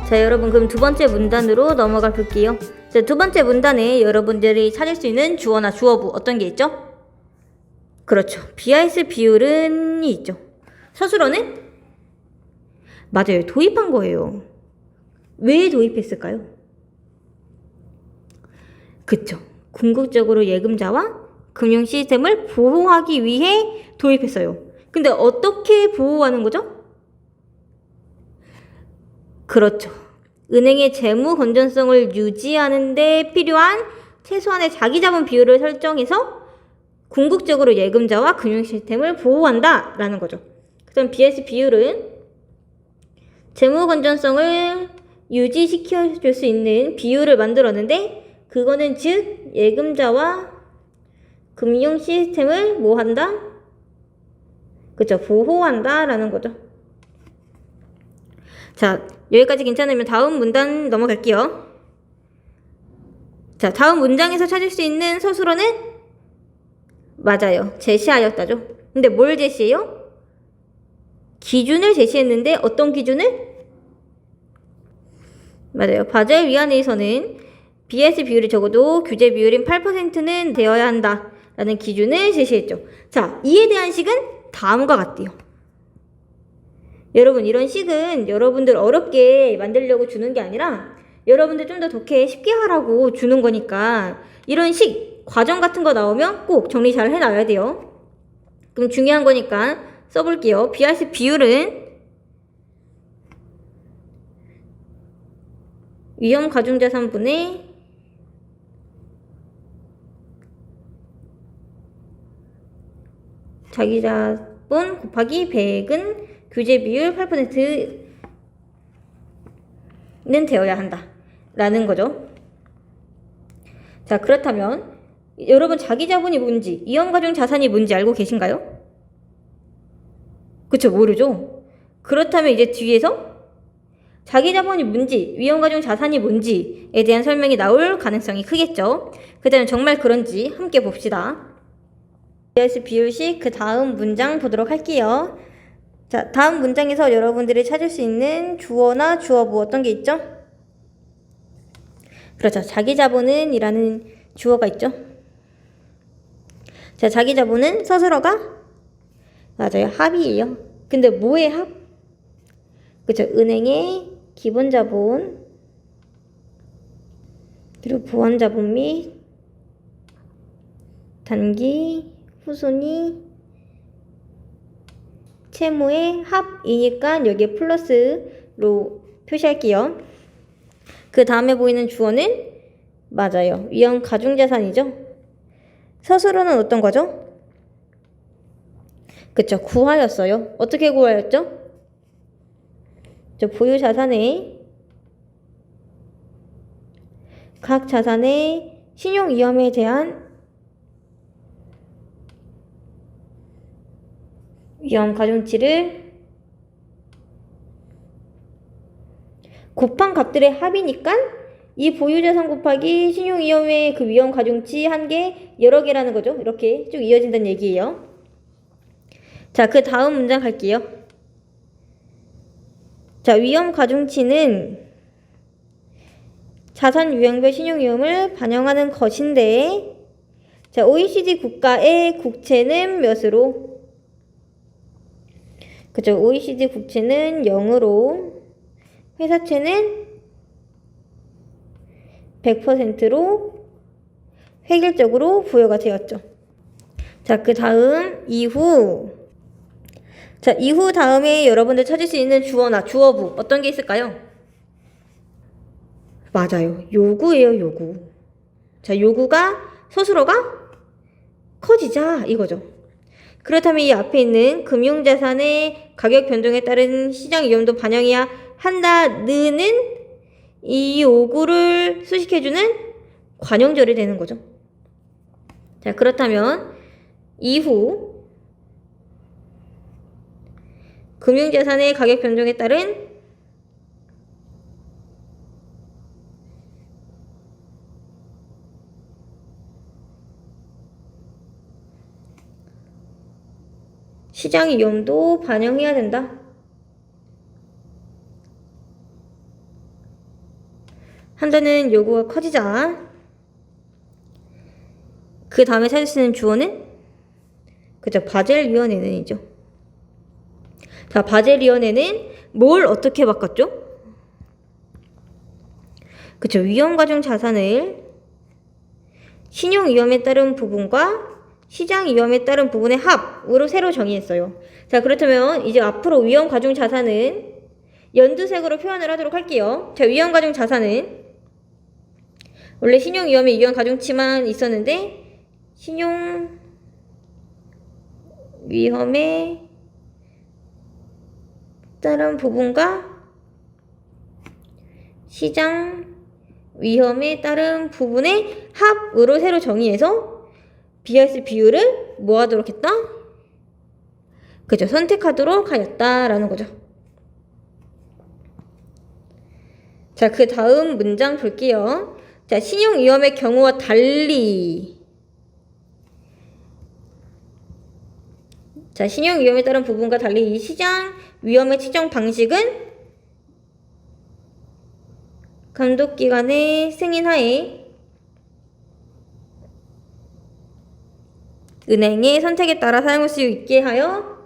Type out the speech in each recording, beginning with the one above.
자, 여러분 그럼 두 번째 문단으로 넘어가 볼게요. 자, 두 번째 문단에 여러분들이 찾을 수 있는 주어나 주어부 어떤 게 있죠? 그렇죠. 비아이스 비율은이 있죠. 서술어는? 맞아요. 도입한 거예요. 왜 도입했을까요? 그쵸. 궁극적으로 예금자와 금융 시스템을 보호하기 위해 도입했어요. 근데 어떻게 보호하는 거죠? 그렇죠. 은행의 재무 건전성을 유지하는 데 필요한 최소한의 자기자본 비율을 설정해서 궁극적으로 예금자와 금융 시스템을 보호한다 라는 거죠. 그럼 BS 비율은 재무 건전성을 유지시켜 줄 수 있는 비율을 만들었는데 그거는 즉 예금자와 금융 시스템을 뭐 한다? 그쵸, 보호한다 라는 거죠. 자, 여기까지 괜찮으면 다음 문단 넘어갈게요. 자, 다음 문장에서 찾을 수 있는 서술어는? 맞아요. 제시하였다죠. 근데 뭘 제시해요? 기준을 제시했는데 어떤 기준을? 맞아요. 바젤 위원회에서는 BS 비율이 적어도 규제 비율인 8%는 되어야 한다 라는 기준을 제시했죠. 자, 이에 대한 식은 다음과 같대요. 여러분, 이런 식은 여러분들 어렵게 만들려고 주는 게 아니라 여러분들 좀 더 독해 쉽게 하라고 주는 거니까 이런 식, 과정 같은 거 나오면 꼭 정리 잘 해놔야 돼요. 그럼 중요한 거니까 써볼게요. BS 비율은 위험 가중자산분의 자기자본 곱하기 100은 규제 비율 8%는 되어야 한다 라는 거죠. 자, 그렇다면 여러분 자기자본이 뭔지, 위험가중자산이 뭔지 알고 계신가요? 그쵸, 모르죠? 그렇다면 이제 뒤에서 자기자본이 뭔지, 위험가중자산이 뭔지에 대한 설명이 나올 가능성이 크겠죠. 그다음에 정말 그런지 함께 봅시다. BS 비율식 그 다음 문장 보도록 할게요. 자, 다음 문장에서 여러분들이 찾을 수 있는 주어나 주어부 어떤 게 있죠? 그렇죠. 자기자본은 이라는 주어가 있죠. 자, 자기자본은 서술어가? 맞아요. 합이에요. 근데 뭐의 합? 그렇죠. 은행의 기본자본 그리고 보완자본 및 단기 후손이 채무의 합이니까 여기에 플러스로 표시할게요. 그 다음에 보이는 주어는 맞아요. 위험 가중자산이죠. 서술어는 어떤 거죠? 그쵸. 구하였어요. 어떻게 구하였죠? 보유자산의 각 자산의 신용 위험에 대한 위험 가중치를 곱한 값들의 합이니까 이 보유자산 곱하기 신용위험의 그 위험 가중치 한 개 여러 개라는 거죠. 이렇게 쭉 이어진다는 얘기예요. 자, 그 다음 문장 갈게요. 자, 위험 가중치는 자산 유형별 신용위험을 반영하는 것인데 자, OECD 국가의 국채는 몇으로? 그죠. OECD 국채는 0으로 회사채는 100%로 획일적으로 부여가 되었죠. 자, 그 다음 이후 자, 이후 다음에 여러분들 찾을 수 있는 주어나 주어부 어떤 게 있을까요? 맞아요. 요구예요, 요구. 자, 요구가 서술어가 커지자 이거죠. 그렇다면 이 앞에 있는 금융자산의 가격 변동에 따른 시장 위험도 반영해야 한다는 이 요구를 수식해주는 관용절이 되는 거죠. 자, 그렇다면 이후 금융자산의 가격 변동에 따른 시장 위험도 반영해야 된다. 한다는 요구가 커지자 그 다음에 찾을 수 있는 주어는 그죠? 바젤위원회는이죠. 자, 바젤위원회는 뭘 어떻게 바꿨죠? 그쵸? 위험가중 자산을 신용위험에 따른 부분과 시장위험에 따른 부분의 합으로 새로 정의했어요. 자, 그렇다면 이제 앞으로 위험가중 자산은 연두색으로 표현을 하도록 할게요. 자, 위험가중 자산은 원래 신용위험에 위험가중치만 있었는데 신용위험에 따른 부분과 시장위험에 따른 부분의 합으로 새로 정의해서 BIS 비율을 뭐 하도록 했다? 그죠? 선택하도록 하였다라는 거죠. 자, 그 다음 문장 볼게요. 자, 신용위험의 경우와 달리 자, 신용위험에 따른 부분과 달리 이 시장위험의 측정 방식은 감독기관의 승인하에 은행의 선택에 따라 사용할 수 있게 하여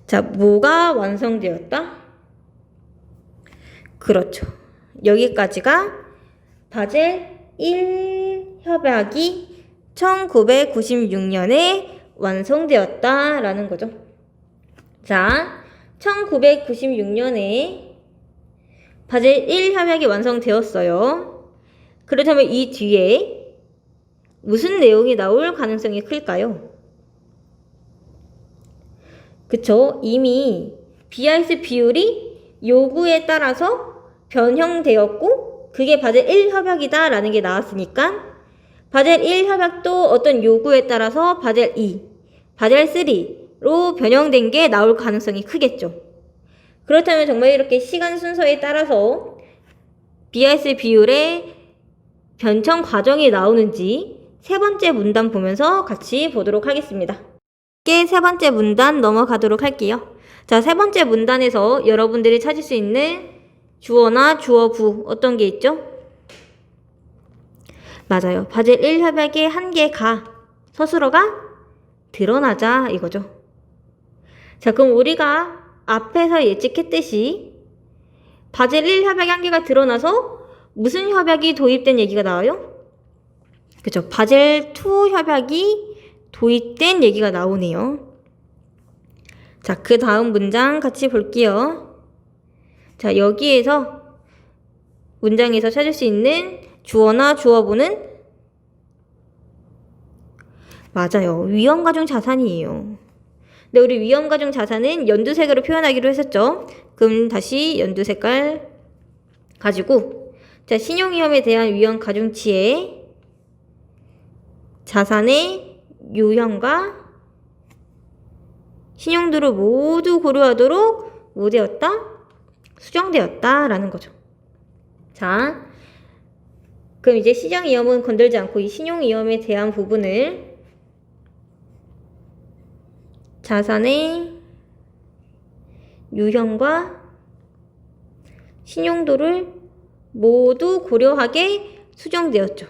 자, 뭐가 완성되었다? 그렇죠. 여기까지가 바젤 1 협약이 1996년에 완성되었다라는 거죠. 자, 1996년에 바젤 1 협약이 완성되었어요. 그렇다면 이 뒤에 무슨 내용이 나올 가능성이 클까요? 그쵸? 이미 BIS 비율이 요구에 따라서 변형되었고 그게 바젤 1 협약이다 라는 게 나왔으니까 바젤 1 협약도 어떤 요구에 따라서 바젤 2, 바젤 3로 변형된 게 나올 가능성이 크겠죠. 그렇다면 정말 이렇게 시간 순서에 따라서 BIS 비율의 변청 과정이 나오는지 세 번째 문단 보면서 같이 보도록 하겠습니다. 세 번째 문단 넘어가도록 할게요. 자, 세 번째 문단에서 여러분들이 찾을 수 있는 주어나 주어부 어떤 게 있죠? 맞아요. 바젤 1 협약의 한계가 서술어가 드러나자 이거죠. 자, 그럼 우리가 앞에서 예측했듯이 바젤 1 협약의 한계가 드러나서 무슨 협약이 도입된 얘기가 나와요? 그죠? 바젤 2 협약이 도입된 얘기가 나오네요. 자, 그 다음 문장 같이 볼게요. 자, 여기에서 문장에서 찾을 수 있는 주어나 주어부는 맞아요. 위험가중 자산이에요. 근데 우리 위험가중 자산은 연두색으로 표현하기로 했었죠. 그럼 다시 연두 색깔 가지고 자, 신용위험에 대한 위험가중치의 자산의 유형과 신용도를 모두 고려하도록 뭐 되었다? 수정되었다 라는 거죠. 자, 그럼 이제 시장위험은 건들지 않고 이 신용위험에 대한 부분을 자산의 유형과 신용도를 모두 고려하게 수정되었죠.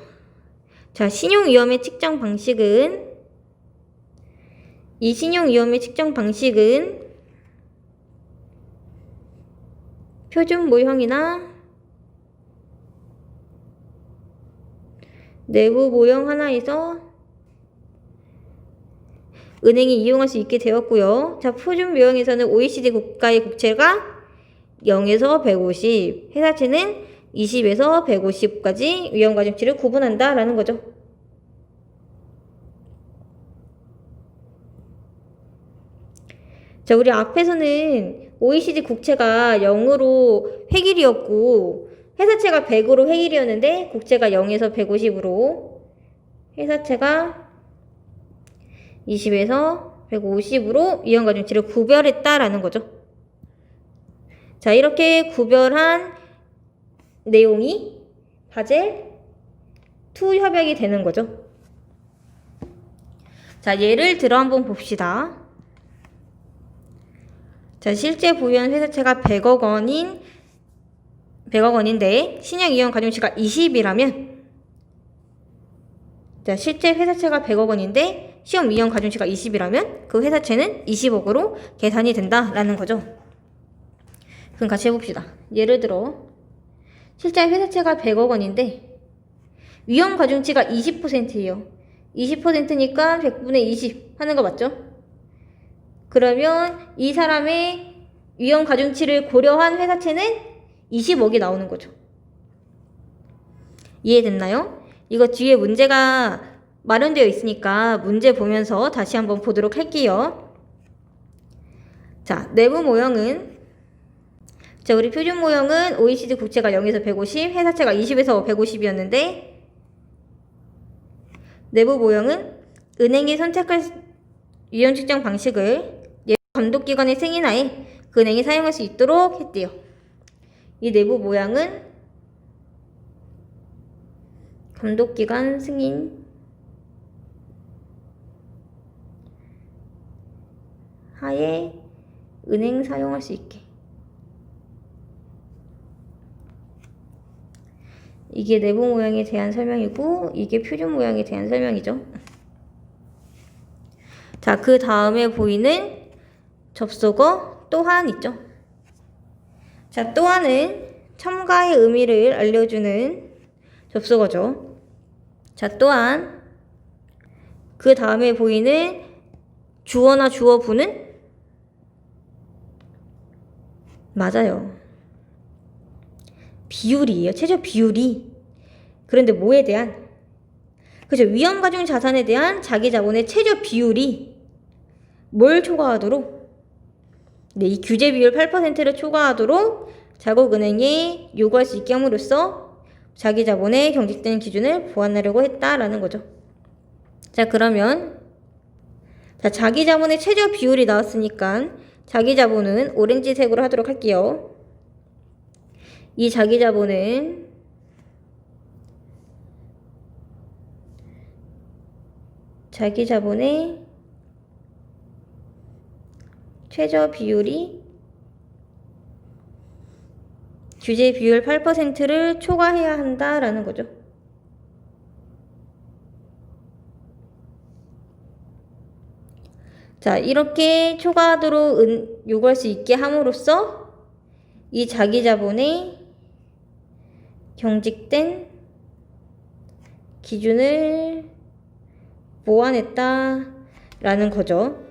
자, 신용위험의 측정 방식은 이 신용위험의 측정 방식은 표준 모형이나 내부 모형 하나에서 은행이 이용할 수 있게 되었고요. 자, 표준 모형에서는 OECD 국가의 국채가 0에서 150, 회사채는 20에서 150까지 위험가중치를 구분한다라는 거죠. 자, 우리 앞에서는 OECD 국채가 0으로 획일이었고 회사채가 100으로 획일이었는데 국채가 0에서 150으로 회사채가 20에서 150으로 위험가중치를 구별했다라는 거죠. 자, 이렇게 구별한 내용이 바젤 2 협약이 되는 거죠. 자, 예를 들어 한번 봅시다. 자, 실제 보유한 회사채가 100억 원인 100억 원인데 신용 이용 가중치가 20이라면 자, 실제 회사채가 100억 원인데 시험 이용 가중치가 20이라면 그 회사채는 20억으로 계산이 된다라는 거죠. 그럼 같이 해봅시다. 예를 들어 실제 회사채가 100억 원인데 위험 가중치가 20%예요. 20%니까 100분의 20 하는 거 맞죠? 그러면 이 사람의 위험 가중치를 고려한 회사채는 20억이 나오는 거죠. 이해됐나요? 이거 뒤에 문제가 마련되어 있으니까 문제 보면서 다시 한번 보도록 할게요. 자, 내부 모형은 자, 우리 표준 모형은 OECD 국채가 0에서 150, 회사채가 20에서 150이었는데 내부 모형은 은행이 선택할 위험 측정 방식을 감독기관의 승인하에 그 은행이 사용할 수 있도록 했대요. 이 내부 모양은 감독기관 승인 하에 은행 사용할 수 있게. 이게 내부 모양에 대한 설명이고 이게 표준 모양에 대한 설명이죠. 자, 그 다음에 보이는 접속어 또한 있죠. 자, 또한은 첨가의 의미를 알려주는 접속어죠. 자, 또한 그 다음에 보이는 주어나 주어부는 맞아요. 비율이에요. 최저 비율이. 그런데 뭐에 대한? 그죠? 위험 가중 자산에 대한 자기 자본의 최저 비율이 뭘 초과하도록? 네, 이 규제 비율 8%를 초과하도록 자국은행에 요구할 수 있게 함으로써 자기 자본의 경직되는 기준을 보완하려고 했다라는 거죠. 자, 그러면 자, 자기 자본의 최저 비율이 나왔으니까 자기 자본은 오렌지색으로 하도록 할게요. 이 자기 자본은 자기 자본의 최저 비율이 규제 비율 8%를 초과해야 한다라는 거죠. 자, 이렇게 초과하도록 요구할 수 있게 함으로써 이 자기 자본의 경직된 기준을 보완했다라는 거죠.